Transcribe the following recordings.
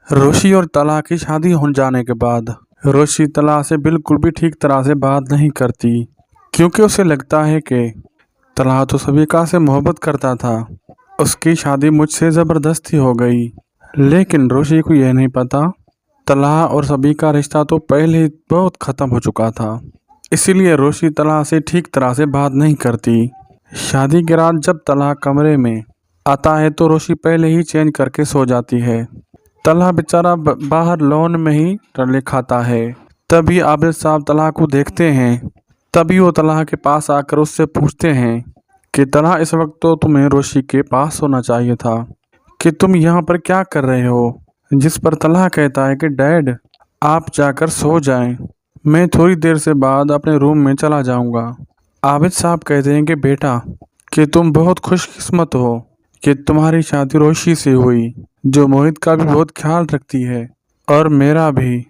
रोशी और तला की शादी हो जाने के बाद रोशी तला से बिल्कुल भी ठीक तरह से बात नहीं करती, क्योंकि उसे लगता है कि तला तो सबिका से मोहब्बत करता था। उसकी शादी मुझसे ज़बरदस्ती हो गई, लेकिन रोशी को यह नहीं पता तला और सबिका रिश्ता तो पहले ही बहुत ख़त्म हो चुका था। इसीलिए रोशी तला से ठीक तरह से बात नहीं करती। शादी की रात जब तला कमरे में आता है तो रोशी पहले ही चेंज करके सो जाती है। तला बेचारा बाहर लॉन में ही टल्ले खाता है। तभी आबिद साहब तला को देखते हैं। तभी वो तला के पास आकर उससे पूछते हैं कि तला, इस वक्त तो तुम्हें रोशी के पास होना चाहिए था, कि तुम यहाँ पर क्या कर रहे हो। जिस पर तला कहता है कि डैड, आप जाकर सो जाएं, मैं थोड़ी देर से बाद अपने रूम में चला जाऊंगा। आबिद साहब कहते हैं कि बेटा, कि तुम बहुत खुशकिस्मत हो कि तुम्हारी शादी रोशी से हुई, जो मोहित का भी बहुत ख्याल रखती है और मेरा भी।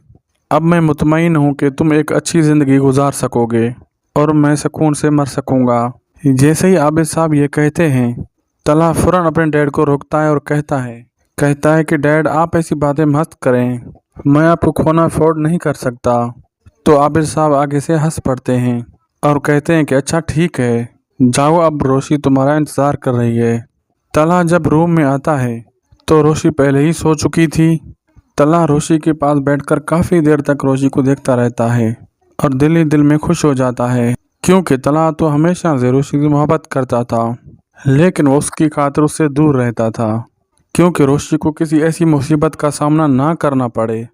अब मैं मुतमईन हूँ कि तुम एक अच्छी ज़िंदगी गुजार सकोगे और मैं सुकून से मर सकूँगा। जैसे ही आबिद साहब ये कहते हैं, तला फ़ौरन अपने डैड को रोकता है और कहता है कि डैड, आप ऐसी बातें मत करें, मैं आपको खोना अफोर्ड नहीं कर सकता। तो आबिद साहब आगे से हंस पड़ते हैं और कहते हैं कि अच्छा ठीक है, जाओ, अब रोशी तुम्हारा इंतज़ार कर रही है। तला जब रूम में आता है तो रोशी पहले ही सो चुकी थी। तला रोशी के पास बैठकर काफ़ी देर तक रोशी को देखता रहता है और दिल ही दिल में खुश हो जाता है, क्योंकि तला तो हमेशा से रोशी की मोहब्बत करता था, लेकिन वो उसकी खातिर उससे दूर रहता था, क्योंकि रोशी को किसी ऐसी मुसीबत का सामना ना करना पड़े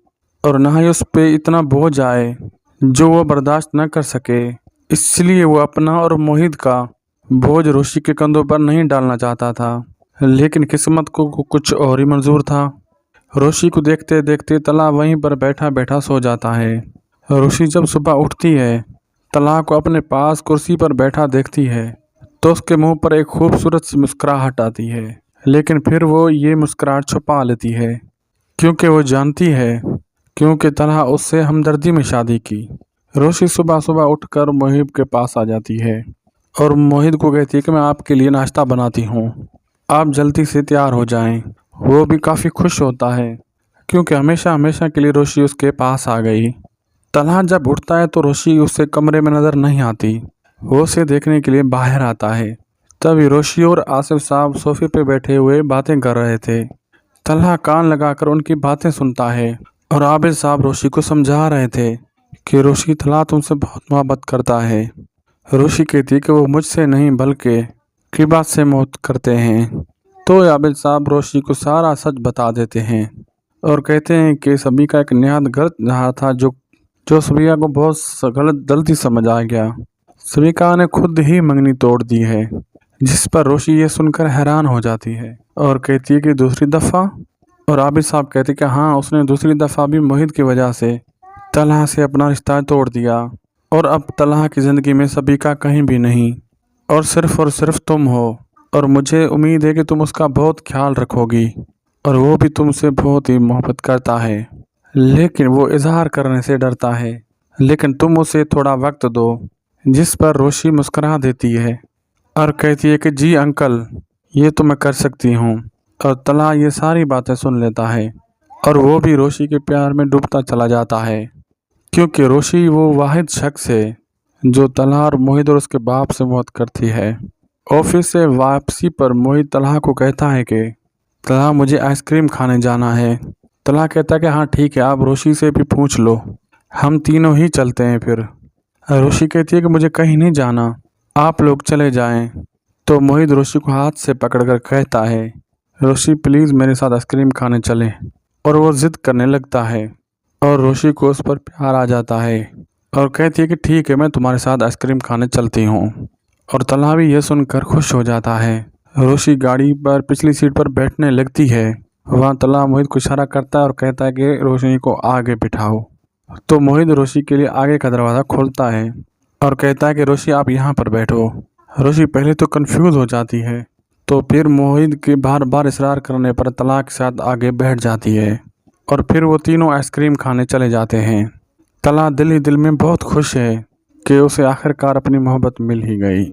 और ना ही उस पर इतना बोझ आए जो वो बर्दाश्त न कर सके। इसलिए वो अपना और मोहित का बोझ रोशी के कंधों पर नहीं डालना चाहता था, लेकिन किस्मत को कुछ और ही मंजूर था। रोशी को देखते देखते तला वहीं पर बैठा बैठा सो जाता है। रोशी जब सुबह उठती है, तला को अपने पास कुर्सी पर बैठा देखती है तो उसके मुंह पर एक खूबसूरत सी मुस्कुराहट आती है, लेकिन फिर वो ये मुस्कुराहट छुपा लेती है, क्योंकि वो जानती है क्योंकि तला उससे हमदर्दी में शादी की। रोशी सुबह सुबह उठकर मोहित के पास आ जाती है और मोहित को कहती है कि मैं आपके लिए नाश्ता बनाती हूँ, आप जल्दी से तैयार हो जाएं। वो भी काफ़ी खुश होता है, क्योंकि हमेशा हमेशा के लिए रोशी उसके पास आ गई। तला जब उठता है तो रोशी उससे कमरे में नज़र नहीं आती। वो उसे देखने के लिए बाहर आता है। तभी रोशी और आसिफ साहब सोफे पे बैठे हुए बातें कर रहे थे। तला कान लगाकर उनकी बातें सुनता है और आबिद साहब रोशी को समझा रहे थे कि रोशी, तला तुमसे बहुत मोहब्बत करता है। रोशी कहती है कि वो मुझसे नहीं बल्कि की बात से मोहब्बत करते हैं। तो आबिद साहब रोशी को सारा सच बता देते हैं और कहते हैं कि सबिका एक निहायत गलत रहा था, जो सबिका को बहुत गलत गलती समझ आ गया। सबिका ने खुद ही मंगनी तोड़ दी है। जिस पर रोशी ये सुनकर हैरान हो जाती है और कहती है कि दूसरी दफ़ा। और आबिद साहब कहते हैं कि हाँ, उसने दूसरी दफ़ा भी मोहित की वजह से तला से अपना रिश्ता तोड़ दिया और अब तला की ज़िंदगी में सबिका कहीं भी नहीं और सिर्फ तुम हो, और मुझे उम्मीद है कि तुम उसका बहुत ख्याल रखोगी और वो भी तुमसे बहुत ही मोहब्बत करता है, लेकिन वो इजहार करने से डरता है, लेकिन तुम उसे थोड़ा वक्त दो। जिस पर रोशी मुस्कुरा देती है और कहती है कि जी अंकल, ये तो मैं कर सकती हूँ। और तला ये सारी बातें सुन लेता है और वो भी रोशी के प्यार में डूबता चला जाता है, क्योंकि रोशी वो वाहिद शख्स है जो तला और मोहित और उसके बाप से मोहब्बत करती है। ऑफिस से वापसी पर मोहित तला को कहता है कि तला, मुझे आइसक्रीम खाने जाना है। तला कहता है कि हाँ ठीक है, आप रोशी से भी पूछ लो, हम तीनों ही चलते हैं फिर। रोशी कहती है कि मुझे कहीं नहीं जाना, आप लोग चले जाएं। तो मोहित रोशी को हाथ से पकड़कर कहता है, रोशी प्लीज़ मेरे साथ आइसक्रीम खाने चलें। और वो ज़िद करने लगता है और रोशी को उस पर प्यार आ जाता है और कहती है कि ठीक है, मैं तुम्हारे साथ आइसक्रीम खाने चलती हूँ। और तला भी यह सुनकर खुश हो जाता है। रोशी गाड़ी पर पिछली सीट पर बैठने लगती है। वहाँ तला मोहित को इशारा करता है और कहता है कि रोशनी को आगे बिठाओ। तो मोहित रोशी के लिए आगे का दरवाज़ा खोलता है और कहता है कि रोशी, आप यहाँ पर बैठो। रोशी पहले तो कंफ्यूज हो जाती है, तो फिर मोहित के बार बार इसरार करने पर तला के साथ आगे बैठ जाती है और फिर वो तीनों आइसक्रीम खाने चले जाते हैं। तला दिल ही दिल में बहुत खुश है कि उसे आखिरकार अपनी मोहब्बत मिल ही गई।